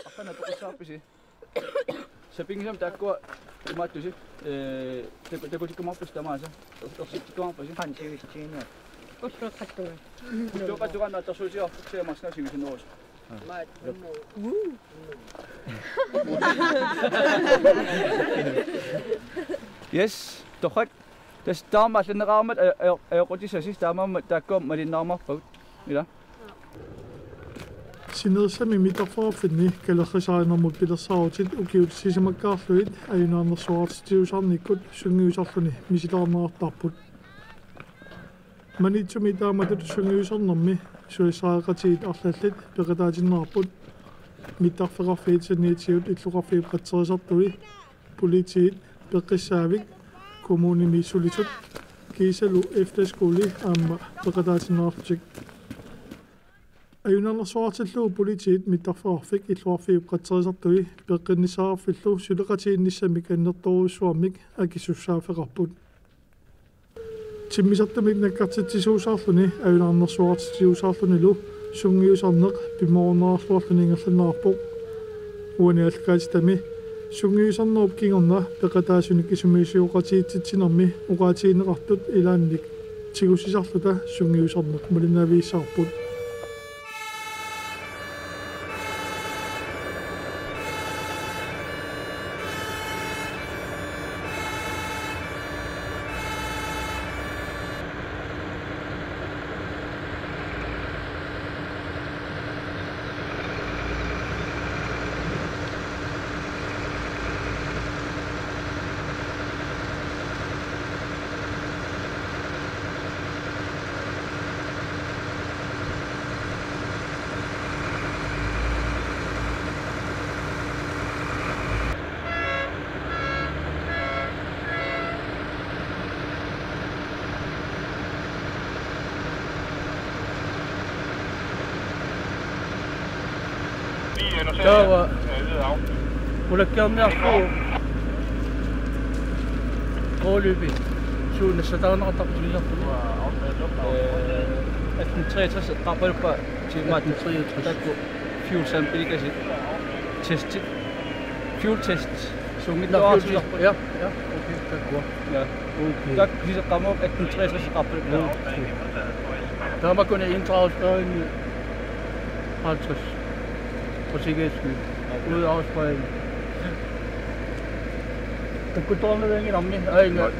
Akkana toqissaarpisi. Sapingisam taakkua imaattusi takutikkamaappus tamaasa. Orsiktikkamaappasi. Pansiuistiina. Usroqattuga. Tuqattuqanna tarsuusiarfuksiamasna sigisinuus. Maat. Yes, toqat. Tas taama allaneraarmat ayoqutisasis taamaamma taakkuam malinnaarmarput. Ila. Sinersami mitaffaarfinni kallerrisaarinnermut pilersaarutit ukiut sisimakkaarluit ajunaanersuartitiusarnikkut sungiusarluni misilaarneartarput manitsumi taamatut sungiusarnermi suisaareqatiit arlallit peqataatinnerarput mittarfeqarfiitsaniitiut illuqarfiiqatserisartui politiit peqqissaavik kommunimiissulitut kiisalu efterskole aamma peqataatinnerarlutik ajunaanersuartillu politiit mittarfeqarfik illuarfiiqatserisartui peqqinnissaarfillu suleqatiinnissami annertoruussuarmik akissussaaferarput timmisartamik nakkartitsisuusarluni ajunaanersuartitiusarlunilu sungiusarneq pimorunnerarluarluni ingerlannaarpoq uanialkaatitami sungiusarnerup kingerna peqataasunik isumiisiuqatiitsitsinarmi uqaatiineqartut ilaannik tigussisarluta sungiusarneq malinaviissarput Tawa ulakkaarniarlu qoolubi suuna sataanaqartartuliarlu 1863 eqqarpaluppa timaat 63 takku fuel sampleikasi test fuel test suungittaarsularpu ja okay takkua ja okay tak kiseqqamuq 1863 eqqarpaluppa taamakuna inddragelsqarini 50 Portugiesku ude afspredning. Der kunne drømme den ikke om det.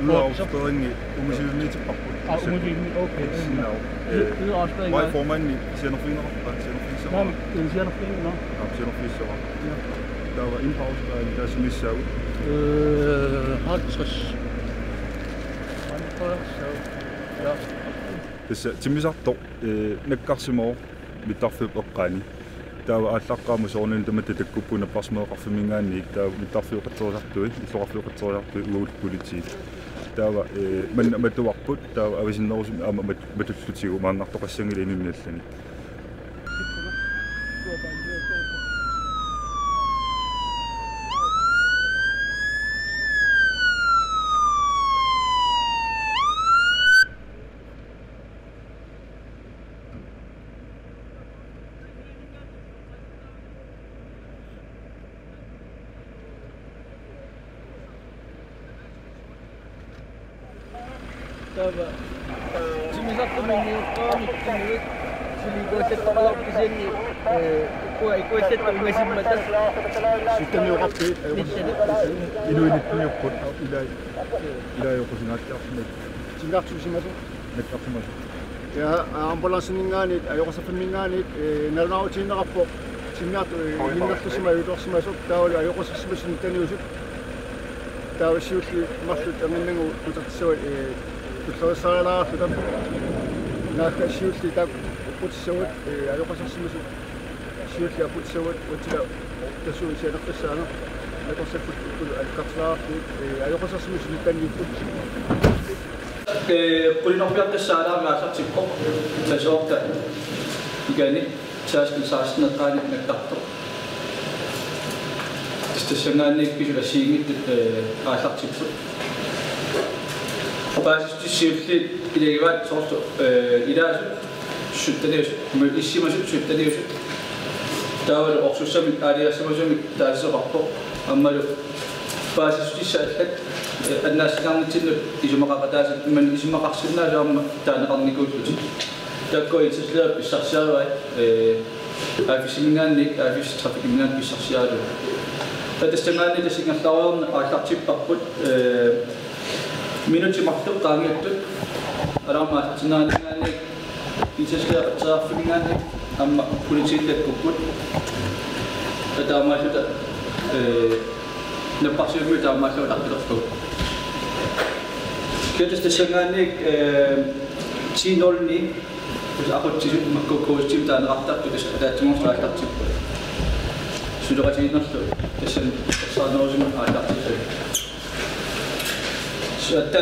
Ude afspredning umusilmi til pappu. Umusilmi, okay. Ude afspredning. Hvad formanden siger nogle fingre? Nej, det siger nogle fingre, nå. Ja, siger nogle fingre. Ja. Der var en afspredning, der sådan lidt ser ud. 50. Ja. Det timisartor nakkarsimoo mittarfiuqqaani. Tau allaqaamusoornin tamattatakkuppuna parsmeeqarfimingaanniik tau mittarfiuqatsorisartui illuqarfiuqatsorisartui uut politik tau matuarput tau avisinnerusum aama matullutigu maannartoqassangili imimmiallani Timisartuminniuqqaamikkinuit silikuassattaqalarpisianni ikuassattamimasimmatas sittamiuqarpiit inuinittumiuqqut ilaajoqusinaattiarsumat singaartusimasu nakkarsumasu ja ambulanssiningaanit ajoqassafimmingaanit nalnautiinneqarpo singaartu minnerlusima yutorsimasuk tauli ajoqassasimasin taniusut taavisiulli marlut anginnangu utartissua tullerissarialaarlutam naakka siulli taak uqutissawat ajoqassasimasuk siulli aqutissawat utila tasuu sianertissaana natorsaffut ukulu alqartilaarluit ajoqassasimasin taniuffut qulinorpiartissaalaargaasartikko tasoorta igani taaskin saasneqqaanit naktarto istassanaanniikkisu asiingittut qaasartipput opaasistissiulli ilagivaat soortu ilaasu suttanius issimasut suttaniusut تاول أخصوصا على سبجم تاسرقه أما باسيس تسألت الناس كانوا تنو يجمع قداس من يجمع قصنا جام تانقني كوتش تكوي تسلا بشخصية في سميناني في ترافيك منان بشخصية فتستمعني تسينا ثوان أكتب بقول منو تمحتو قامت رام تناني تسلا ترافيك مناني أما كل شيء تكوت تدامى شو نبصير متى ما شو تقدر كده استشغلني تينولني بس أخذ تيجي مكوكو تيم تان راحتك بس ده تمام راحتك تيم شو ده كذي نفسه تشن صانوزم راحتك تيم شو أنت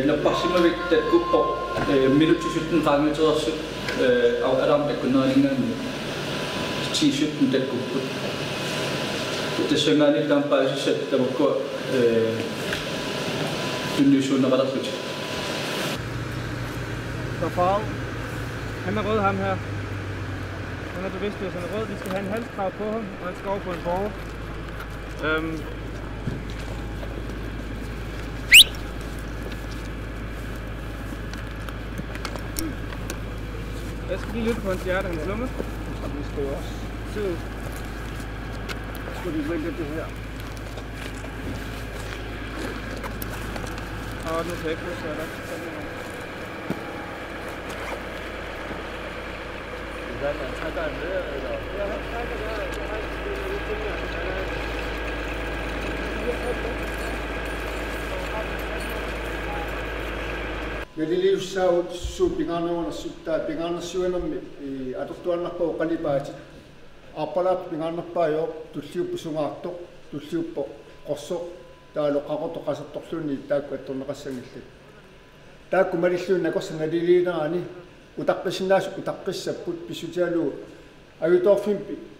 نبصير ما بتكوب ميلو تيشوتن فاهمي تراس أو أرام تكون نارينا تيشوتن تكوب تشغلني كم بايش تبكو تنشون نقدر تقول. Far, han er rød ham her. Han er bevidstløs, han er rød. Vi skal have en halskrav på ham, og han skal over på en borg. Jeg skal lige lytte på hans hjerte, hans lunge. Og vi skal også. Se ud. Skal vi vælge det her? Og nu kan jeg ikke huske, hvad der er. Naliliu su pingana sutta pingana suenam adoktuannappa qalipaati appalat pingannappa yo tulliuppu sungaarto tulliuppo qorso taalo qaqoto qasattorluni taakku attorneqassangillat taakku malilluunna korsa naliliinaani utaqqissinnaas utaqqissapput pisutialu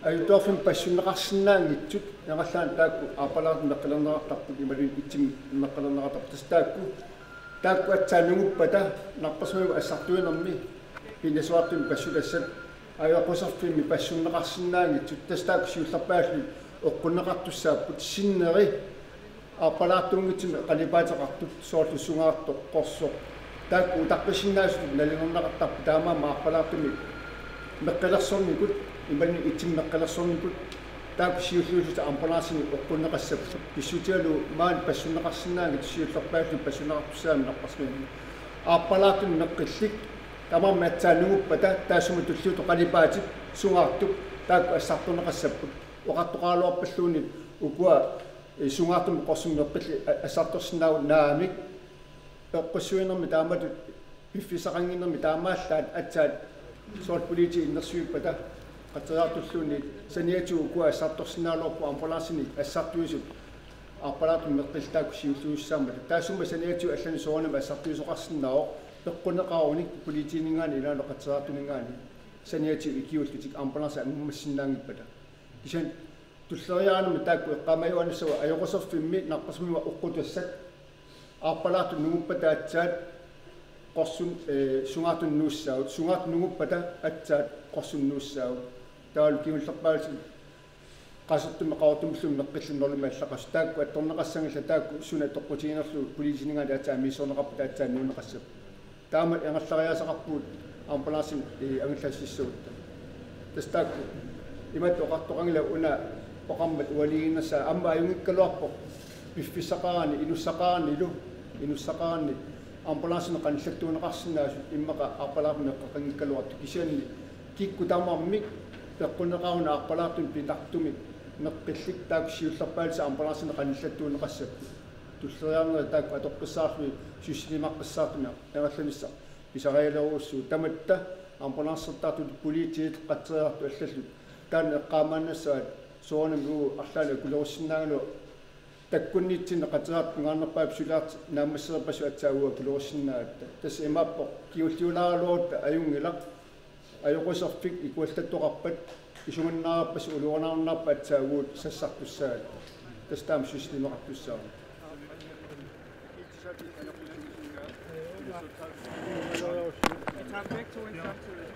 ayutorfim passunneqarsinnaangitsut naqallaan taakku appalaat meqqalernerartarput imalin itsim meqqalernerartarpas taakku atsaanunguppata narpasmagu assartuinermi pinasuartum passulassat ayoqusarfimmi passunneqarsinnaangitsut tastaakku siullarpaallu oqqunneqartussaapput sinneri appalaattuungitsimi qalipaateqartut soorlu sungaarto qorso taakku utaqqissinnaasut nalinerneqartarpu taamaama appalaartumi meqqalersornikut imalni itsim meqqalersornikut taakku siulluulut ambulansini oqqunneqassappu pissutialu maan passunneqarsinnaangit siullarpaallu passunneqartussaami narpasmini appalaartumi meqqillik tamaama atsaanunguppata taasuma tulluutu qalipaatik sungaartuk taakku assartuneqassappu oqartoqaaluarpalluuni ukua sungaartum qorsum meqqilli assartorsinnaau naamik eqqussuinermi taamatu piffisaqanginnermi taamaallaat atsaat soort poliiti innersuippata qatsaraartulluuni saniatu ukua assartorsinnaaluarpu ambulansini assartuisut appalaatu meqqiltaakku siulluussaamata taasuma saniatu allani soonama assartuisoqarsinnaao peqqunneqarunik poliitiiningaani ilaano qatsaraartuningaani saniatu ikiullutik ambulansa angummassinnaangippata isan tulleriaanumi taakku eqqamayuanussawa ajoqoserfimmi narpasmiwa uqqutassat appalaatu nunguppata atsaat qorsun sungaatun nuussaut sungaat nunguppata atsaat qorsun nuussaut taalu kiullerpaalsi qasuttumme qaortumullu meqqillunnorluma allaqas taakku attorneqassangilla taakku suna toqqutiinerlu poliisiningaani atsaa miissorneqarputa atsaa nuuneqassap taama engallariasaqarpuut ambulansin angillassissuutta tastaakku imat oqartoqangila una oqammat ualiginnassa amma ayungikkaluarpo piffissaqaani inussaqaani ambulansina qanillattuuneqarsinnaasut immaqa appalaarmi eqqaqangikkaluartu kisianni kikku tamarmi peqqunneqaruna appalaartun pitartumi meqqillik taakku siullerpaalisa ambulansina qanillattuuneqassappu tulleriarnera taakku atoqqissaarlui sussinimaqqissaartumi erallanissa pisarialeruussuu tamatta ambulansertaartut poliitiit qatseriartu allallut taan eqqaamaannassaat soonamuu arlaana kulerussinnaangalo takkunniitsinne qatseraat ngaarnerpaap sulaart naammasserpassu atsaagua kulerussinnaata tas imappo kiulliulaaluutta ajungilaq ajoqusarfik ikuallattoqarpat isungannaarappas uluornaarnarpa atsaaguut sassartussaat tas taam suslimeqartussaa Jeg tager begge to ind samtidig.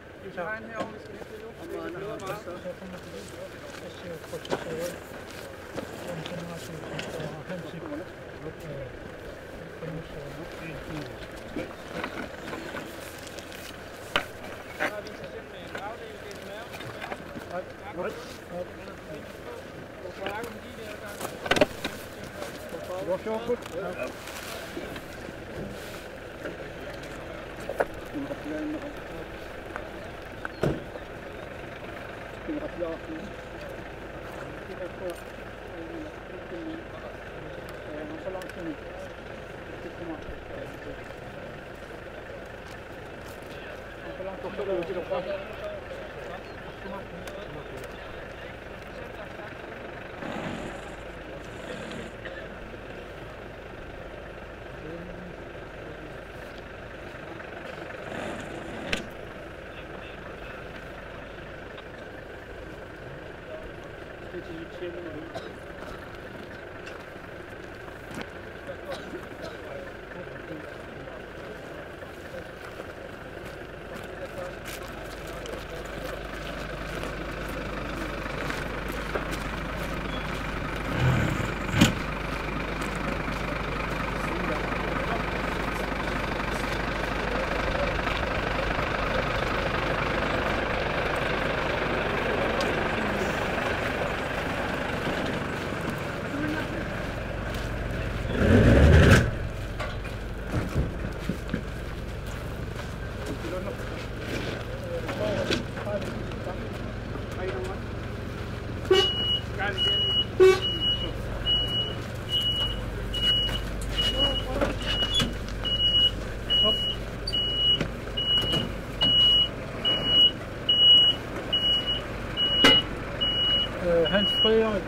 Hans Frederik,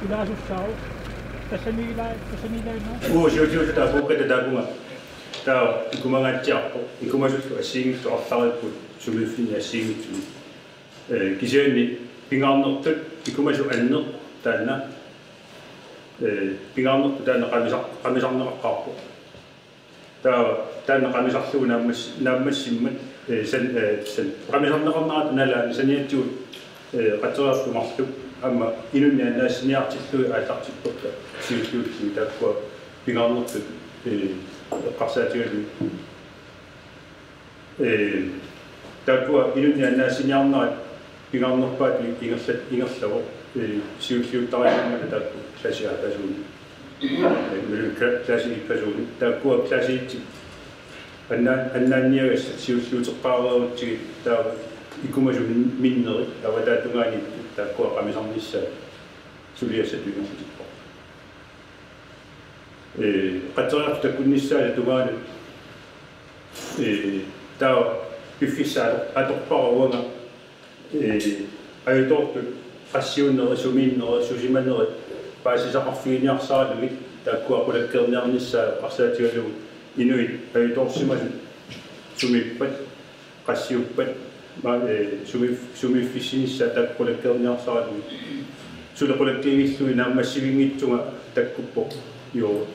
i Lars Saus, Kasanilay no? Oo, siya ta ko kada daguma. Ta ikumangan tiapo, ikumasut ko sing to afal ko sumifin ya sing tu. Kiseni pingamno tek ikumasu enno tanna. Pingamno tanna kamisak no kapo. Ta tanna kamisak su namas simmen sen kamisak no kamna nala senya tu qatwa tu mahtu amma inunya nas niartitu atartitu situ ta ko pingamno tek qasatiru такое иlunya синямна пигамноппат ингерлава сиу тариамма такку классиа пасуни класси пасуни такку классити аннанниагас сиу терпааруутиги таа икумасу миннери аватаатунгаани такку qamisarnissa сулиасатугаситиппа qatteriaq takkunnissaala tugaani таа пиффисаала аторпаруунга аиторпу qassiunneri sumiinneri susimanneri paasisaqarfiginiarsaалуми тааккуақулаккерниарнissaа qarsaatiгалугу инуит аиторсимасу сумиппат qassiuppat сумиффисинissaа тааккулаккерниарсаалуми сулеқулаккигиллуи нааммассивингитсунга таккуппо yoo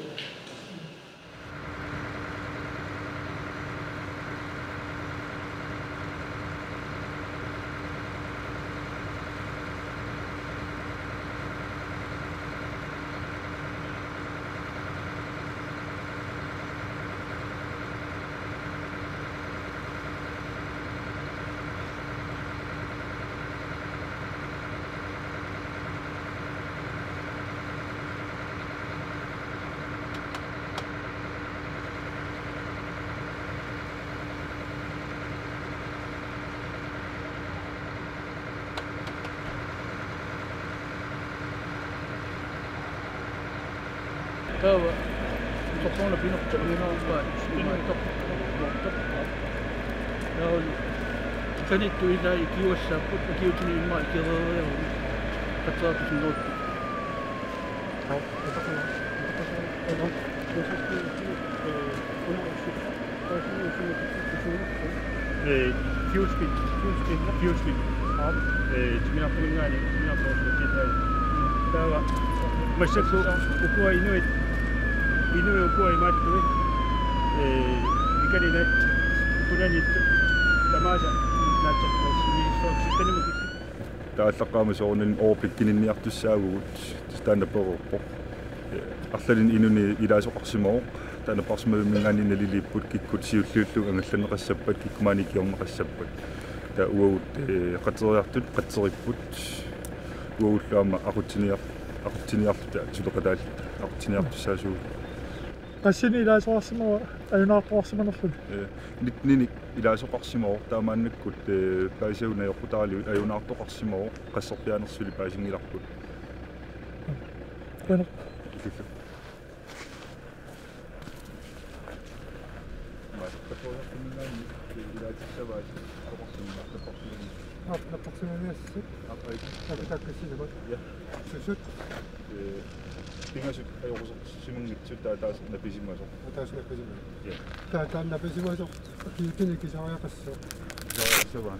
Tawa, tokong na pinakatulina ba? Tok. Now, kanit tu ina ikiwas sa put ikiwas ni ma ikirawa yung katsapos ng lot. How? Ito ko na. Fuel speed. Tuminapulungan Tawa, masako ukuha inuit ukuha imattuit ikanina ukunani tamasa тааллаққаама соорнин оорпиккининниартуссаагугут таанапперерпо арлалин инуни илаасоқарсимоо таанапарсимавимингаанина лилиппут киккут сиуллууллуг ангалланеқассаппат киккумааникиорнеқассаппат таа уауут қатериартут қатериппут уауллаама aqutiniarluta suluqataal aqutiniartussaasu qassini ilaasoqarsimoo ajunaartoqarsimanerlut nitnini ilaasoqarsimoo taamaannakkut paasiuna yoqqutaaliut ajunaartoqarsimoo qasserpianersuli paasingilarput bueno Pingasut ajorsut simungitsut taas napisimaso. Taas napisimaso. Taas napisimaso. Kiitiniki saajaqassa. Så var.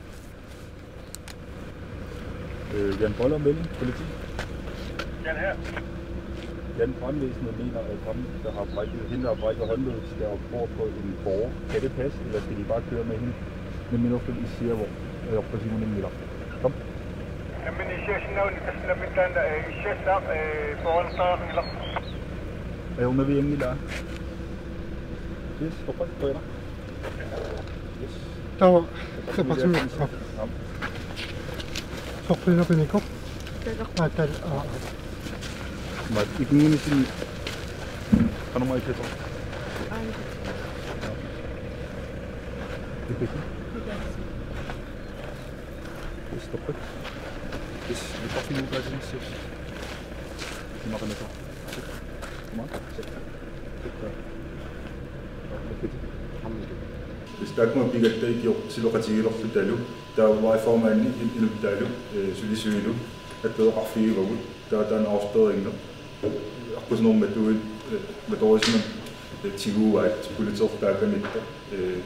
Jan Boller melding, politi. Jan her. Jan brandvæsenet mener, at ham, der har brækket håndledet, skal op på en borger. Kan det passe, eller skal de bare køre med hende? Men min opfæld, I siger, hvor jeg på Simon Miller. Kom. Men I siger sådan noget, at der er den der, I siger så, foran starten, eller? Er hun med ved hjemme, Miller? Yes, opræk, på jer. Yes. Der se pasime ko. Soqlina piniko. Atal Ma ikungunisin ano mai keto. Stop it. Is die koffie moet uit zijn zus. Je mag er net op. Kom maar. Staqma bigattayki siloqatigilerlutalu taawai formaanni ilubtaalu sulisuilu attoqarfiigagut taatan aorteriinno aqusnormatuit matorisman tiguuat pulitertaakanitta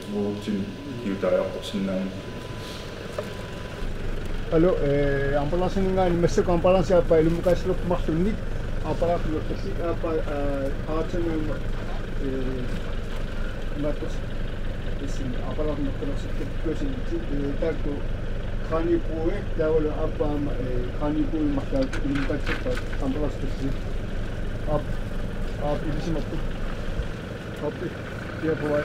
tuutin kiutaajartorsinnaani Allo ambulansingaani massuk ambulansiappa ilumukaasluqmarlunnik aparaaqluqsi apa aatsangaanma matos isin aparaaqluqsi kusin takku khanipuwe dawla appa khanipuwe mahtal ilumukaasluqta ambulansi ap ilisimattu ap ya boy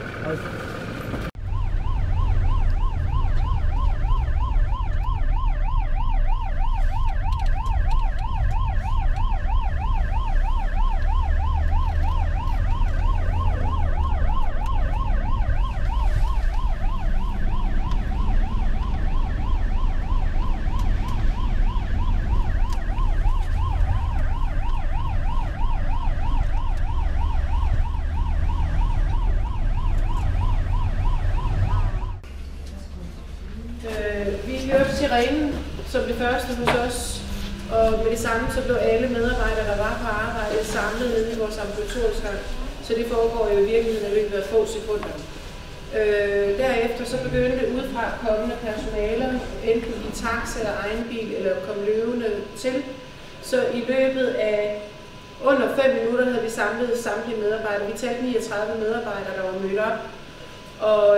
Sirenen som det første hos os, og med det samme så blev alle medarbejdere, der var på arbejde, samlet nede i vores ambulatoriesgang. Så det foregår jo i virkeligheden i løbet af få sekunder. Derefter så begyndte udefra kommende personaler, enten i taxa eller egen bil, eller kom løbende til. Så i løbet af under 5 minutter havde vi samlet samtlige medarbejdere. Vi talte 39 medarbejdere, der var mødt op. Og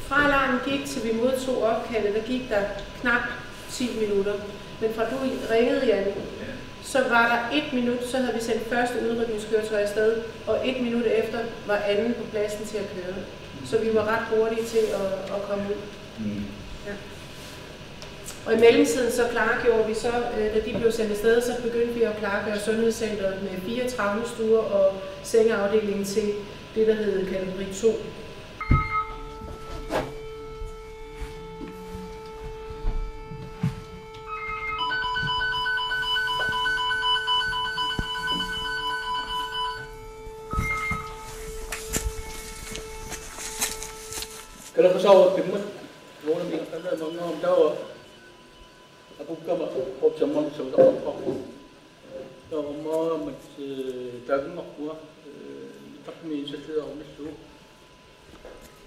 fra alarmen gik til vi modtog opkaldet, der gik der knap 10 minutter. Men fra du ringede, Jan, så var der 1 minut, så havde vi sendt første udrykningskøretøj afsted, og 1 minut efter var anden på pladsen til at køre. Så vi var ret hurtige til at komme ud. Ja. Og i mellemtiden så klargjorde vi så, da de blev sendt afsted, så begyndte vi at klargøre sundhedscenteret med 4 traumestuer og sengeafdelingen til det, der hed kategori 2. Kalau pesawat timut, orang yang ada mengam tahu, aku kama opsiaman sudah aku. Tahu mah macam dagang aku, tak min sesuatu orang itu.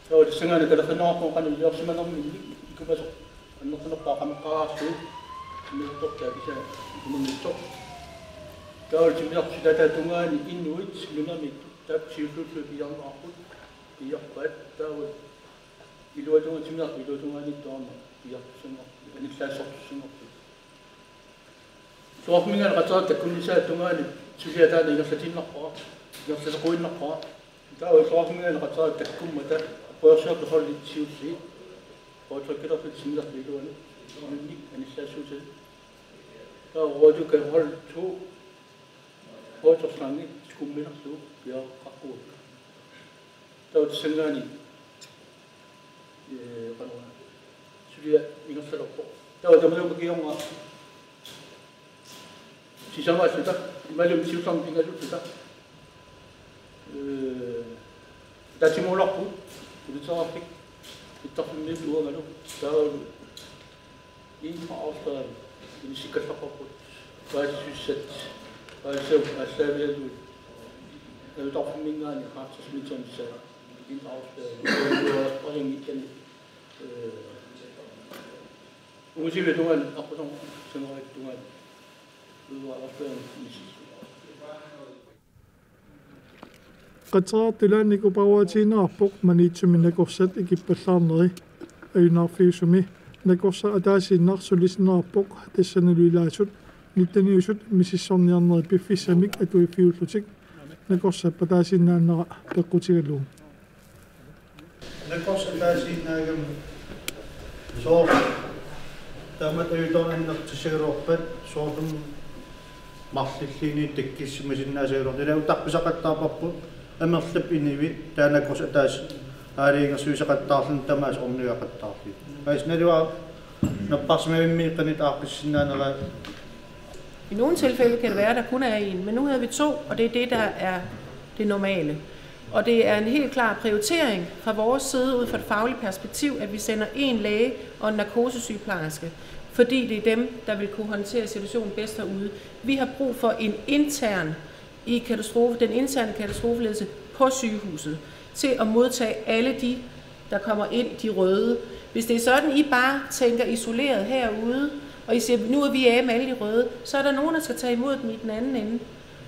Tahu di sana kalau kena aku kan lihat semua orang ini, aku masuk, anak anak pakam kasu, menutup dari sana, menutup. Tahu cuma sudah datungan Inuit, sebelum itu tak siapa yang aku, dia buat tahu. илуатунга тимиар илуатунгаани тоама пиартусунга аниклаассортуссунгорпу суармингал qataat takkunnisaa tungaani suliataana ingerlatinnerpara ingerlatequinnerpara таа суармингал qataat takkummata поошоқ холлитсиулли поотоккерфит симиларлилуани ник аниссаассуусал таа роодука хол ту поотосланги кумминерлу пиаққаққуа таа тсангаани qanua sulia ingerlalorpo tаа тамалукиорнга сисамаасута ималум сиусарпингалуттута татимоларпу улитсаартик иттарфиммиу луангалу таа инфаавтаа инсиккалларпарпут таасsussat таасау ассаавиалу таутарфиммингаани хаартсмитсонсаа инфаавтаа паримиккан умусиве туган аққусан сангорит туган qatsaartulaanniku pavaatiinnerarpoq maniitsumi nakorsat ikippallaarneri ayunaarfiusumi nakorsa ataasiinnaarsulisinnerarpoq tassanulilaasut nittaniusut misissorniarneri piffissamik atuifiullutik nakorsa pataasiinnaannera peqqutigaluum nakorsa taasiinnaagam soo tamat ayutornartissageruarpat soorlum марлиллини таккиссимасиннаасагалор тала утарписақаттаарпарпут амерлап инивит таанаккус атаас аалиингерсуисақаттаарлун тамаас орнуақаттаарли айсналуа наппарсмавиммиққанит ааққиссиннаанера. I nogle tilfælde kan det være, at der kun er en, men nu havde vi 2, og det er det, der er det normale. Og det er en helt klar prioritering fra vores side ud fra et fagligt perspektiv, at vi sender en læge og en narkosesygeplejerske, fordi det er dem, der vil kunne håndtere situationen bedst herude. Vi har brug for en interne katastrofeledelse på sygehuset til at modtage alle de, der kommer ind, de røde. Hvis det er sådan, I bare tænker isoleret herude, og I siger, nu er vi af med alle de røde, så er der nogen, der skal tage imod dem i den anden ende.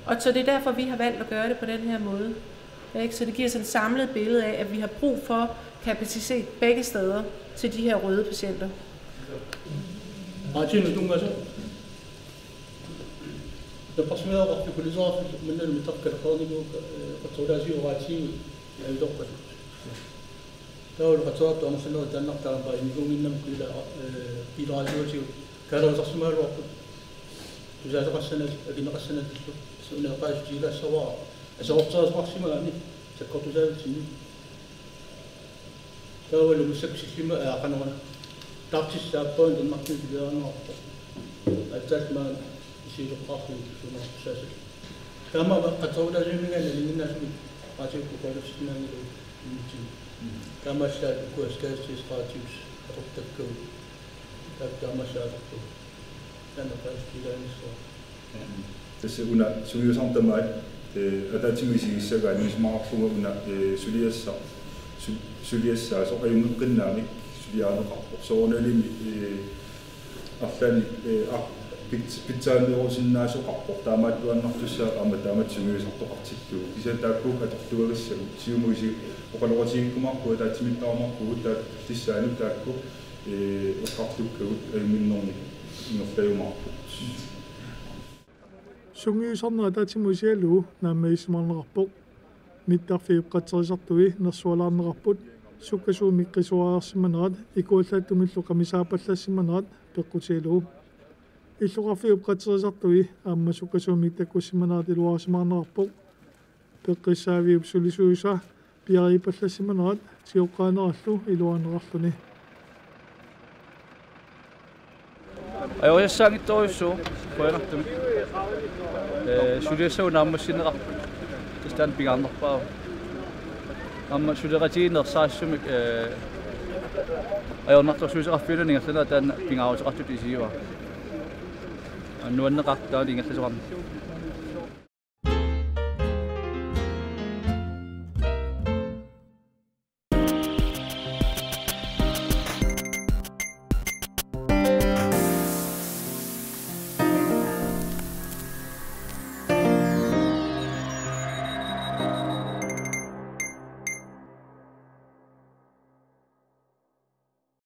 Og så det er derfor, vi har valgt at gøre det på den her måde. Så det giver sådan et samlet billede af, at vi har brug for kapacitet begge steder til de her røde patienter. Tässä una sujuusantamai atativisissaga nismaarfunga una suliassa so ayunqinnaami suliaaneqarpo soornalimi arlani pitsaannerusinnaasuqarpo taamaattuannartussaa qaama taamat sujuusartoqartillu kisataakkuuk atortuagissagu siumuisi oqaloqatiikkumarpu taatimittaarmarpu taat tissaanu taakku uqqartukkagut ayuminnerni ingerlayumarpu sungiusarnera taatimuisialuu naammaissumarnerarpoq mittarfiuqqaterisartui nersualaarnerarput sukkasuumikqisuariarsimanerat ikuullaattumillu qamisaapallassimanerat peqqutialuu illuqarfiuqqaterisartui aamma sukkasuumik takkussimanerat iluarisimaarnerarpoq peqqissaaviup sulisuusa piariipallassimanerat tioqqaanerallu iluanerarluni ajorjassangittoriussuu qoyanartumi suliassaunaamassinneqar tastaan pingaarnerpaa amma suleqatiinersaassumik ajornartorsuuseqarfiluningerlana taanna pingaarutiqartut isiuaa annuanneqartaani ingerlasuarni